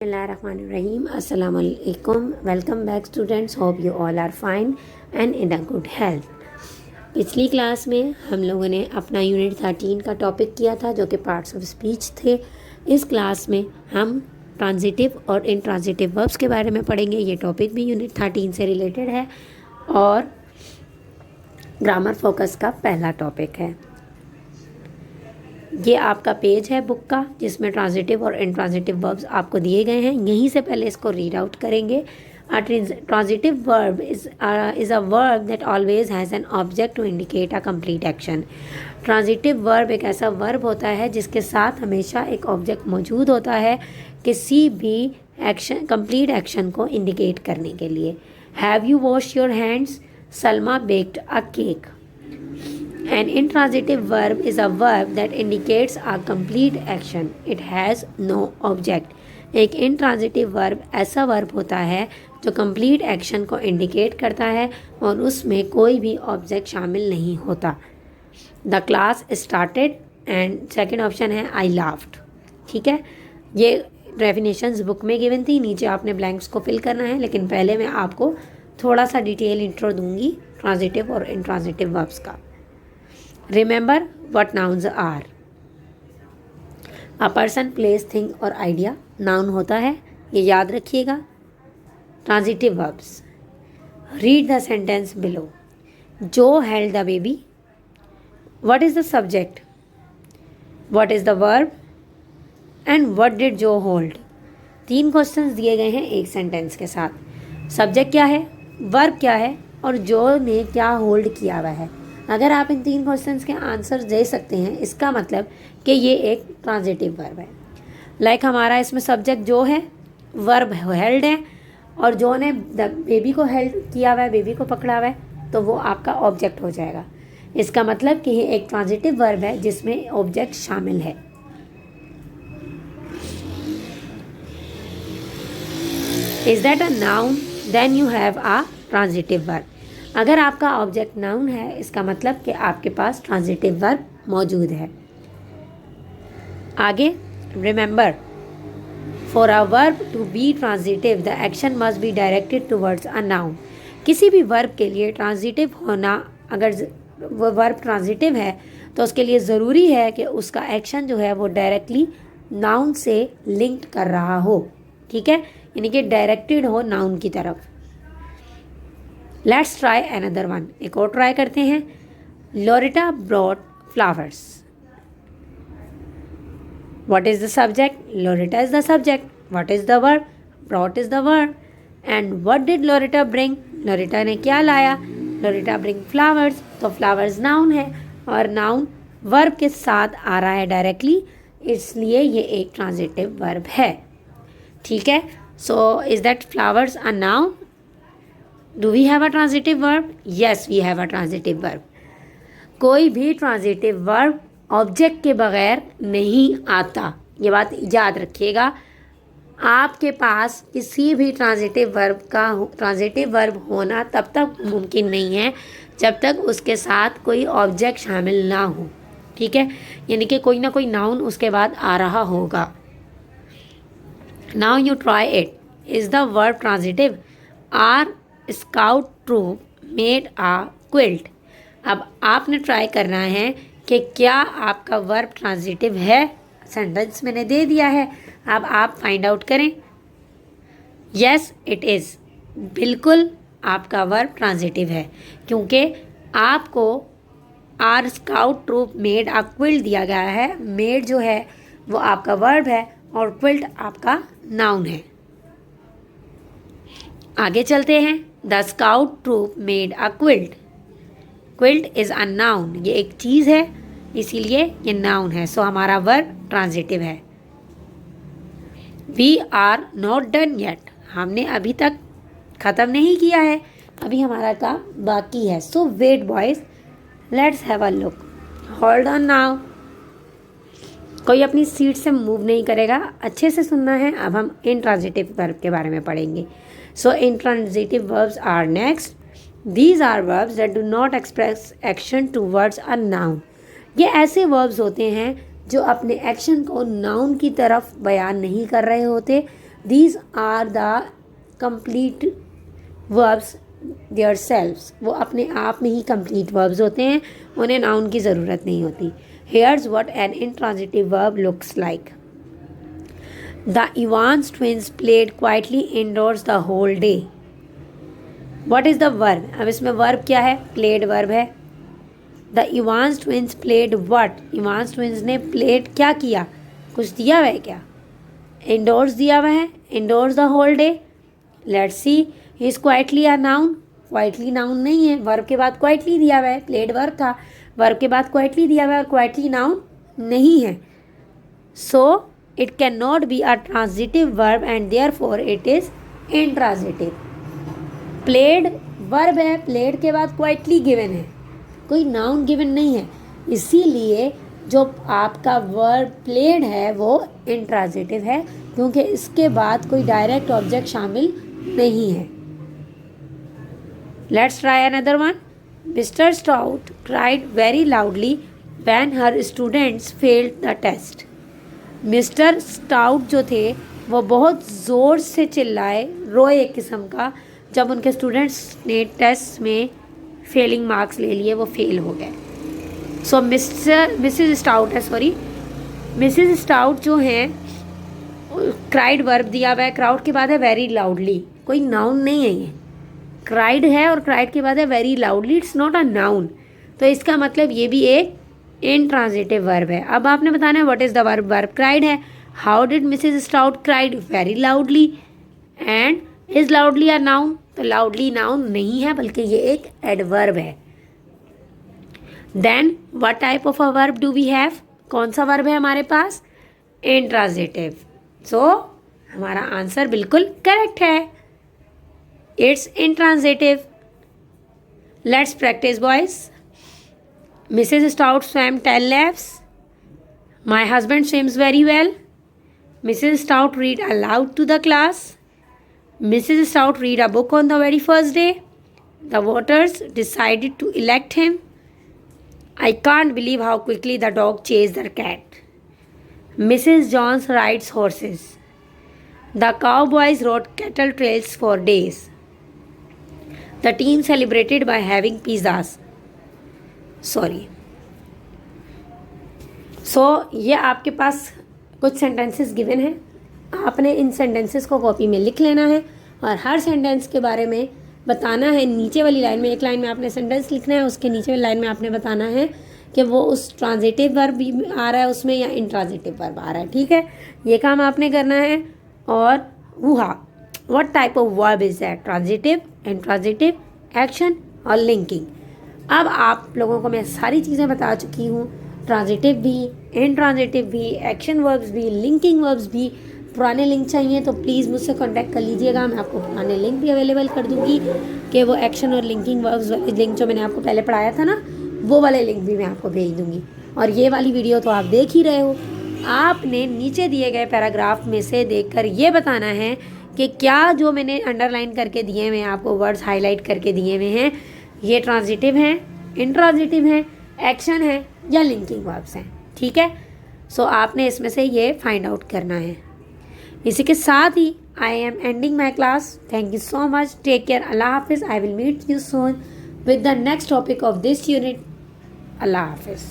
Bismillahirrahmanirrahim. Assalamu alaikum. Welcome back students. Hope you all are fine and in a good health. पिछली class में हम लोगों ने अपना यूनिट 13 का टॉपिक किया था जो कि पार्ट्स ऑफ स्पीच थे। इस क्लास में हम ट्रांजिटिव और इंट्रांजिटिव वर्ब्स के बारे में पढ़ेंगे। ये टॉपिक भी यूनिट 13 से रिलेटेड है और ग्रामर फोकस का पहला टॉपिक है। ये आपका पेज है बुक का जिसमें ट्रांजिटिव और इंट्रांजिटिव वर्ब्स आपको दिए गए हैं। यहीं से पहले इसको रीड आउट करेंगे। A transitive verb is a verb that always has an object to indicate a complete action. Transitive verb एक ऐसा verb होता है जिसके साथ हमेशा एक ऑब्जेक्ट मौजूद होता है किसी भी एक्शन कंप्लीट एक्शन को इंडिकेट करने के लिए। Have you washed your hands? Salma baked a cake. An intransitive verb is a verb that indicates a complete action. It has no object. एक इंट्रांजिटिव वर्ब ऐसा वर्ब होता है जो complete action को इंडिकेट करता है और उसमें कोई भी ऑब्जेक्ट शामिल नहीं होता। The class started and second option है आई लाफ्ड। ठीक है, ये डेफिनेशंस बुक में गिवन थी, नीचे आपने ब्लैंक्स को फिल करना है। लेकिन पहले मैं आपको थोड़ा सा डिटेल इंट्रो दूंगी ट्रांजिटिव और इंट्रांजिटिव वर्ब्स का। Remember what nouns are. A person, place, thing और आइडिया नाउन होता है, ये याद रखिएगा। Transitive verbs. Read the sentence below. Joe held the baby. What is the subject? What is the verb? And what did Joe hold? 3 questions दिए गए हैं एक सेंटेंस के साथ। सब्जेक्ट क्या है, वर्ब क्या है और जो ने क्या होल्ड किया हुआ है। अगर आप इन 3 क्वेश्चंस के आंसर दे सकते हैं इसका मतलब कि ये एक ट्रांजिटिव वर्ब है। लाइक हमारा इसमें सब्जेक्ट जो है, वर्ब हेल्ड है और जो ने बेबी को हेल्ड किया हुआ है, बेबी को पकड़ा हुआ है, तो वो आपका ऑब्जेक्ट हो जाएगा। इसका मतलब कि ये एक ट्रांजिटिव वर्ब है जिसमें ऑब्जेक्ट शामिल है। Is that a noun? Then you have a transitive verb. अगर आपका ऑब्जेक्ट नाउन है इसका मतलब कि आपके पास ट्रांजिटिव वर्ब मौजूद है। आगे remember, for a verb to be transitive the action must be directed towards a noun. किसी भी वर्ब के लिए ट्रांजिटिव होना, अगर वो वर्ब ट्रांजिटिव है तो उसके लिए ज़रूरी है कि उसका एक्शन जो है वो डायरेक्टली नाउन से लिंक्ड कर रहा हो। ठीक है, यानी कि डायरेक्टेड हो नाउन की तरफ। Let's try another one. एक और ट्राई करते हैं। Loretta brought flowers. What is the subject? Loretta is the subject. What is the verb? Brought is the verb. And what did Loretta bring? Loretta ने क्या लाया? Loretta bring flowers. तो flowers noun है और noun verb के साथ आ रहा है डायरेक्टली, इसलिए ये एक ट्रांजिटिव verb है। ठीक है, so is that flowers a noun? Do we have a transitive verb? Yes, we have a transitive verb. कोई भी ट्रांजिटिव वर्ब ऑब्जेक्ट के बगैर नहीं आता, ये बात याद रखिएगा। आपके पास किसी भी ट्रांजिटिव वर्ब होना तब तक मुमकिन नहीं है जब तक उसके साथ कोई ऑब्जेक्ट शामिल ना हो। ठीक है, यानी कि कोई ना कोई नाउन उसके बाद आ रहा होगा। Now you try it. Is the verb transitive? Our scout troop made a quilt. अब आपने ट्राई करना है कि क्या आपका वर्ब ट्रांजिटिव है। सेंटेंस मैंने दे दिया है, अब आप फाइंड आउट करें। यस इट इज़, बिल्कुल आपका वर्ब ट्रांजिटिव है क्योंकि आपको our scout troop made a quilt दिया गया है। मेड जो है वो आपका वर्ब है और क्विल्ट आपका नाउन है। आगे चलते हैं। The scout troop made a quilt. Quilt is a noun, ये एक चीज़ है इसीलिए ये नाउन है। सो हमारा वर्ब ट्रांजिटिव है। We are not done yet. हमने अभी तक ख़त्म नहीं किया है, अभी हमारा काम बाकी है। So wait boys, let's have a look. Hold on now. कोई अपनी सीट से मूव नहीं करेगा, अच्छे से सुनना है। अब हम इंट्रांजिटिव वर्ब के बारे में पढ़ेंगे। So intransitive verbs are next. These are verbs that do not express action towards a noun. ये ऐसे verbs होते हैं जो अपने एक्शन को नाउन की तरफ बयान नहीं कर रहे होते these are the complete verbs their selves, वो अपने आप में ही कंप्लीट वर्ब्स होते हैं, उन्हें नाउन की ज़रूरत नहीं होती. Here's what an intransitive verb looks like. The Evans twins played quietly indoors the whole day. What is the verb. अब इसमें वर्ब क्या है, प्लेड वर्ब है. The Evans twins played what, Evans twins ने प्लेड क्या किया, कुछ दिया हुआ है क्या, इंडोर्स दिया हुआ है, indoors the whole day. Let's see, is quietly a noun, quietly noun नहीं है, वर्ब के बाद क्वाइटली दिया हुआ है, प्लेड वर्ब था, वर्ब के बाद क्वाइटली दिया हुआ है और क्वाइटली नाउन नहीं है. So it can not be a transitive verb and therefore it is intransitive. Played verb है, प्लेड के बाद क्वाइटली गिवन है, कोई नाउन गिवन नहीं है, इसीलिए जो आपका वर्ब प्लेड है वो इंट्रांजिटिव है, क्योंकि इसके बाद कोई डायरेक्ट ऑब्जेक्ट शामिल नहीं है. Let's try another one. Mister Stout cried very loudly when her students failed the test. Mister Stout जो थे वो बहुत ज़ोर से चिल्लाए, रोए एक किस्म का, जब उनके स्टूडेंट्स ने टेस्ट में फेलिंग मार्क्स ले लिए, वो फेल हो गए. सो मिसेज स्टाउट जो हैं, क्राइड वर्ब दिया हुआ है, क्राउड के बाद है वेरी लाउडली, कोई नाउन नहीं है ये, क्राइड है और क्राइड के बाद है very loudly, it's not a noun. तो इसका मतलब ये भी एक इनट्रांजिटिव वर्ब है. अब आपने बताना है what is the verb. Verb cried है. How did Mrs Stout cried very loudly, and is loudly a noun. तो लाउडली नाउन नहीं है, बल्कि ये एक एडवर्ब है. Then what type of a verb do we have, कौन सा वर्ब है हमारे पास, इंट्रांजिटिव. सो हमारा आंसर बिल्कुल करेक्ट है, it's intransitive. Let's practise boys. Mrs Stout swam 10 laps. My husband swims very well. Mrs Stout read aloud to the class. Mrs. Stout read a book on the very first day. The voters decided to elect him. I can't believe how quickly the dog chased the cat. Mrs. Jones rides horses. The cowboys rode cattle trails for days. The team celebrated by having pizzas. Sorry. So, ये आपके पास कुछ sentences given हैं. आपने इन sentences को copy में लिख लेना है और हर सेंटेंस के बारे में बताना है. नीचे वाली लाइन में, एक लाइन में आपने सेंटेंस लिखना है, उसके नीचे वाली लाइन में आपने बताना है कि वो उस ट्रांजिटिव वर्ब आ रहा है उसमें या इंट्रांजिटिव वर्ब आ रहा है. ठीक है, ये काम आपने करना है. और what type of verb is that, transitive, intransitive, action और लिंकिंग. अब आप लोगों को मैं सारी चीज़ें बता चुकी हूँ, ट्रांजिटिव भी, इंट्रांजिटिव भी, एक्शन वर्ब्स भी, लिंकिंग वर्ब्स भी. पुराने लिंक चाहिए तो प्लीज़ मुझसे कांटेक्ट कर लीजिएगा, मैं आपको पुराने लिंक भी अवेलेबल कर दूँगी कि वो एक्शन और लिंकिंग वर्ब्स वाले लिंक जो मैंने आपको पहले पढ़ाया था ना, वो वाले लिंक भी मैं आपको भेज दूँगी. और ये वाली वीडियो तो आप देख ही रहे हो. आपने नीचे दिए गए पैराग्राफ में से देखकर ये बताना है कि क्या जो मैंने अंडरलाइन करके दिए हुए हैं, आपको वर्ड्स हाईलाइट करके दिए हुए हैं, ये ट्रांजिटिव हैं, इंट्रांजिटिव हैं, एक्शन है या लिंकिंग वर्ब्स हैं. ठीक है, सो आपने इसमें से ये फाइंड आउट करना है. इसी के साथ ही I am ending my class. Thank you so much. Take care. Allah हाफिज़. I will meet you soon with the next topic of this unit. Allah हाफिज़.